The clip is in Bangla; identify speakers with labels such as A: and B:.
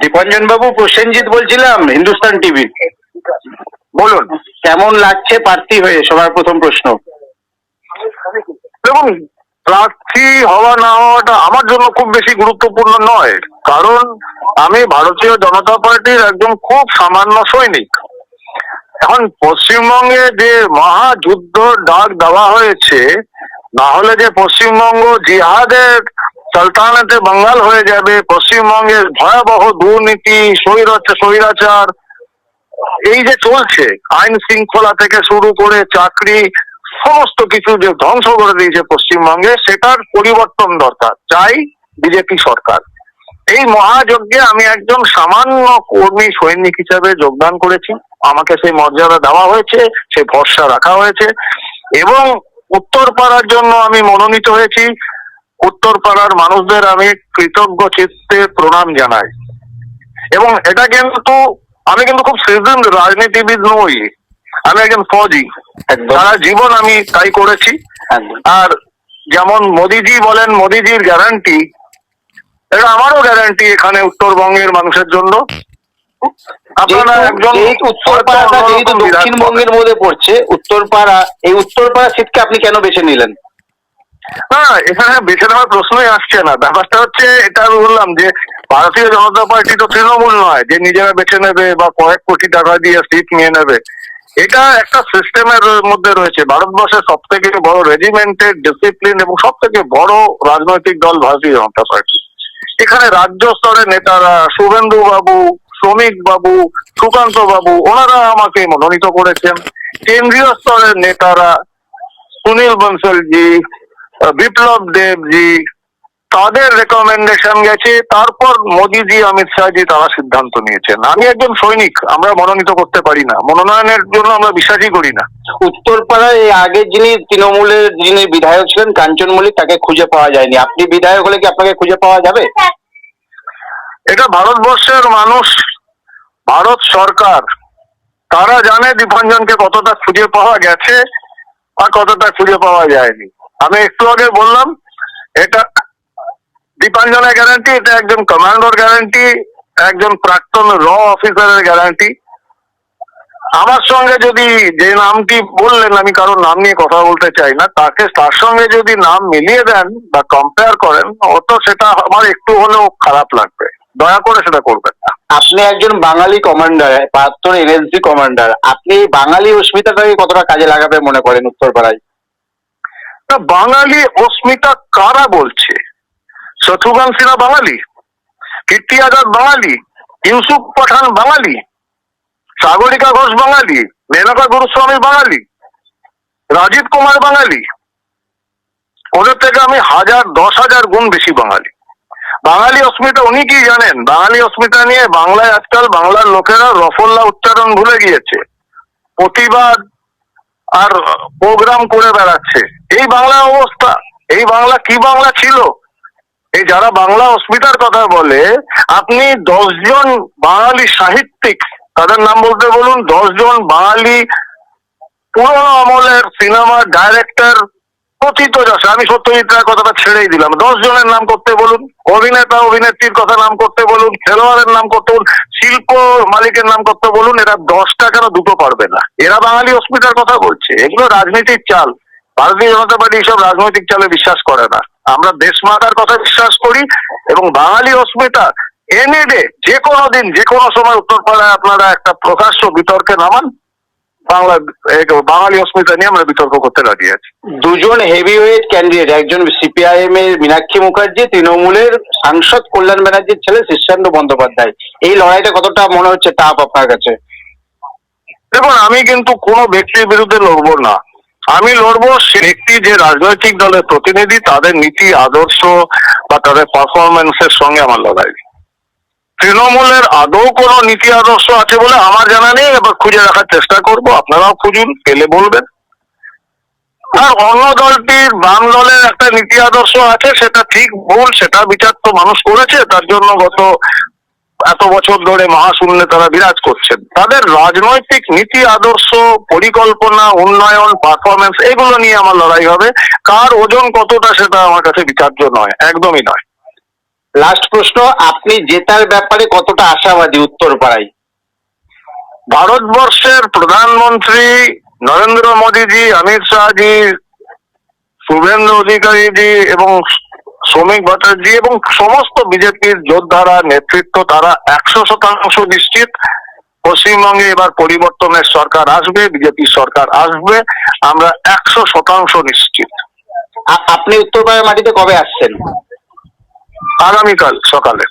A: দীপঞ্জন বাবু, প্রসেনজিৎ বলছিলাম, হিন্দুস্তান টিভি।
B: বলুন,
A: কেমন লাগছে প্রার্থী হয়ে? সবার প্রথম প্রশ্ন।
B: দেখুন, প্রার্থী হওয়া না হওয়াটা আমার জন্য খুব বেশি গুরুত্বপূর্ণ নয়, কারণ আমি ভারতীয় জনতা পার্টির একজন খুব সামান্য সৈনিক। এখন পশ্চিমবঙ্গে যে মহাযুদ্ধ ডাক দেওয়া হয়েছে, না হলে যে পশ্চিমবঙ্গ জিহাদের সালতানাতে বাঙ্গাল হয়ে যাবে, পশ্চিমবঙ্গের ভয়াবহ দুর্নীতি, স্বৈরাচার এই যে চলছে, আইন শৃঙ্খলা থেকে শুরু করে চাকরি, সমস্ত কিছু যে ধ্বংস করে দিয়েছে পশ্চিমবঙ্গে, সেটার পরিবর্তন দরকার। চাই বিজেপি সরকার। এই মহাযজ্ঞে আমি একজন সামান্য কর্মী সৈনিক হিসাবে যোগদান করেছি। আমাকে সেই মর্যাদা দেওয়া হয়েছে, সেই ভরসা রাখা হয়েছে, এবং উত্তরপাড়ার জন্য আমি মনোনীত হয়েছি। উত্তরপাড়ার মানুষদের আমি কৃতজ্ঞ চিত্তে প্রণাম জানাই। এবং এটা কিন্তু আমি কিন্তু খুব সিজনড রাজনীতিবিদ নই, আমি একজন ফৌজি। সারা জীবন আমি তাই করেছি। আর যেমন মোদিজি বলেন, মোদিজির গ্যারান্টি, এটা আমারও গ্যারান্টি এখানে উত্তরবঙ্গের মানুষের জন্য। আপনারা একজন
A: উত্তরপাড়াটা যেহেতু দক্ষিণবঙ্গের মধ্যে পড়ছে, উত্তরপাড়া, এই উত্তরপাড়া সিটকে আপনি কেন বেছে নিলেন?
B: না, এখানে বেছে নেওয়ার প্রশ্নই আসছে না। ব্যাপারটা হচ্ছে, এটা আমি বললাম যে ভারতীয় জনতা পার্টি তো তৃণমূল নয় যে নিজেরা বেছে নেবে বা কয়েক কোটি টাকা দিয়ে সিট নিয়ে নেবে। এটা একটা সিস্টেমের মধ্যে রয়েছে। ভারতবর্ষের সব থেকে বড় রেজিমেন্টেড, ডিসিপ্লিন এবং সব থেকে বড় রাজনৈতিক দল ভারতীয় জনতা পার্টি। এখানে রাজ্য স্তরের নেতারা, শুভেন্দু বাবু, শ্রমিক বাবু, সুকান্ত বাবু, ওনারা আমাকে মনোনীত করেছেন। কেন্দ্রীয় স্তরের নেতারা, সুনীল বনসলজি, বিপ্লব দেবজি, তাদের রেকমেন্ডেশন গেছে। তারপর মোদিজি, অমিত শাহজি, তারা সিদ্ধান্ত নিয়েছেন। আমি একজন সৈনিক, আমরা মনোনীত করতে পারি না, মনোনয়নের জন্য আমরা বিশ্বাসই করি না।
A: উত্তরপাড়ায় এই আগে যিনি তৃণমূলের যিনি বিধায়ক ছিলেন, কাঞ্চন মল্লিক, তাকে খুঁজে পাওয়া যায়নি। আপনি বিধায়ক হলে কি আপনাকে খুঁজে পাওয়া যাবে?
B: এটা ভারতবর্ষের মানুষ, ভারত সরকার, তারা জানে দীপঞ্জনকে কতটা খুঁজে পাওয়া গেছে আর কতটা খুঁজে পাওয়া যায়নি। আমি একটু আগে বললাম, এটা দীপাঞ্জনের গ্যারান্টি, এটা একজন কমান্ডোর গ্যারান্টি, একজন প্রাক্তন র অফিসারের গ্যারান্টি। আমার সঙ্গে যদি, যে নামটি বললেন, আমি কারোর নাম নিয়ে কথা বলতে চাই না, তার সঙ্গে যদি নাম মিলিয়ে দেন বা কম্পেয়ার করেন, তো সেটা আমার একটু হলেও খারাপ লাগবে। দয়া করে সেটা করবেন না।
A: আপনি একজন বাঙালি কমান্ডার, প্রাক্তন এনএসজি কমান্ডার, আপনি বাঙালি অস্মিতাটাকে কতটা কাজে লাগাবে মনে করেন উত্তরপাড়ায়?
B: বাঙালি অস্মিতা কারা বলছে? শত্রুঘ্ন সিনহা বাঙালি, কীর্তি আজাদ বাঙালি, ইউসুফ পাঠান বাঙালি, সাগরিকা ঘোষ বাঙালি, মেনকা গুরুস্বামী বাঙালি, রাজীব কুমার বাঙালি। ওদের থেকে আমি 10,000 গুণ বেশি বাঙালি। বাঙালি অস্মিতা উনি কি জানেন? বাঙালি অস্মিতা নিয়ে বাংলায় আজকাল বাংলার লোকেরা রফল্লা উচ্চারণ ভুলে গিয়েছে, প্রতিবাদ আর প্রোগ্রাম করে বেড়াচ্ছে। এই বাংলা অবস্থা, এই বাংলা কি বাংলা ছিল? এই যারা বাংলা অস্মিতার কথা বলে, আপনি 10 জন বাঙালি সাহিত্যিক, তাদের নাম বলতে বলুন। 10 জন বাঙালি পুরোনো আমলের সিনেমার ডাইরেক্টর, কথিত যশা, আমি সত্যজিৎ রায়ের কথাটা ছেড়েই দিলাম, 10 জনের নাম করতে বলুন। অভিনেতা অভিনেত্রীর কথা নাম করতে বলুন, খেলোয়াড়ের নাম করতে বলুন, শিল্প মালিকের নাম করতে বলুন। এরা 10টা কেন 2টো পারবে না? এরা বাঙালি অস্মিতার কথা বলছে। এগুলো রাজনীতির চাল। ভারতীয় জনতা পার্টি এইসব রাজনৈতিক চালে বিশ্বাস করে না। আমরা দেশমাতার কথা বিশ্বাস করি, এবং বাঙালি অস্মিতা এনি ডে, যে কোনো দিন, যে কোনো সময় উত্তরপাড়ায় আপনারা একটা প্রকাশ্য বিতর্কে নামান, বাঙালি অস্মিতা নিয়ে আমরা বিতর্ক করতে রাজি আছি।
A: দুজন হেভিওয়েট ক্যান্ডিডেট, একজন সিপিআইএম এর মীনাক্ষী মুখার্জি, তৃণমূলের সাংসদ কল্যাণ ব্যানার্জির ছেলে শীর্ষেন্দু বন্দ্যোপাধ্যায়। এই লড়াইটা কতটা মনে হচ্ছে টাফ আপনার কাছে?
B: দেখুন, আমি কিন্তু কোনো ব্যক্তির বিরুদ্ধে লড়বো না। আমি লড়বো সে ব্যক্তি যে রাজনৈতিক দলের প্রতিনিধি, তাদের নীতি আদর্শ বা তাদের পারফরমেন্সের সঙ্গে আমার লড়াই। তৃণমূলের আদৌ কোনো নীতি আদর্শ আছে বলে আমার জানা নেই। এবার খুঁজে রাখার চেষ্টা করব, আপনারাও খুঁজুন, পেলে বলবেন। আর অন্য দলটির, বাম দলের একটা নীতি আদর্শ আছে, সেটা ঠিক ভুল সেটা বিচার তো মানুষ করেছে। তার জন্য গত এত বছর ধরে মহাশূন্যে তারা বিরাজ করছেন। তাদের রাজনৈতিক নীতি আদর্শ, পরিকল্পনা, উন্নয়ন, পারফরমেন্স, এগুলো নিয়ে আমার লড়াই হবে। কার ওজন কতটা সেটা আমার কাছে বিচার্য নয়, একদমই নয়।
A: লাস্ট প্রশ্ন, আপনি জেতার ব্যাপারে কতটা আশাবাদী উত্তরপাড়ায়?
B: ভারতবর্ষের প্রধানমন্ত্রী নরেন্দ্র মোদীজি, অমিত শাহজি, শুভেন্দু অধিকারীজি এবং শ্রমিক ভট্টাচার্যি এবং সমস্ত বিজেপির যোদ্ধারা নেতৃত্ব, তারা 100% নিশ্চিত পশ্চিমবঙ্গে এবার পরিবর্তনের সরকার আসবে, বিজেপি সরকার আসবে, আমরা 100% নিশ্চিত।
A: আপনি উত্তরপাড়ার মাটিতে কবে আসছেন?
B: আগামীকাল সকালে।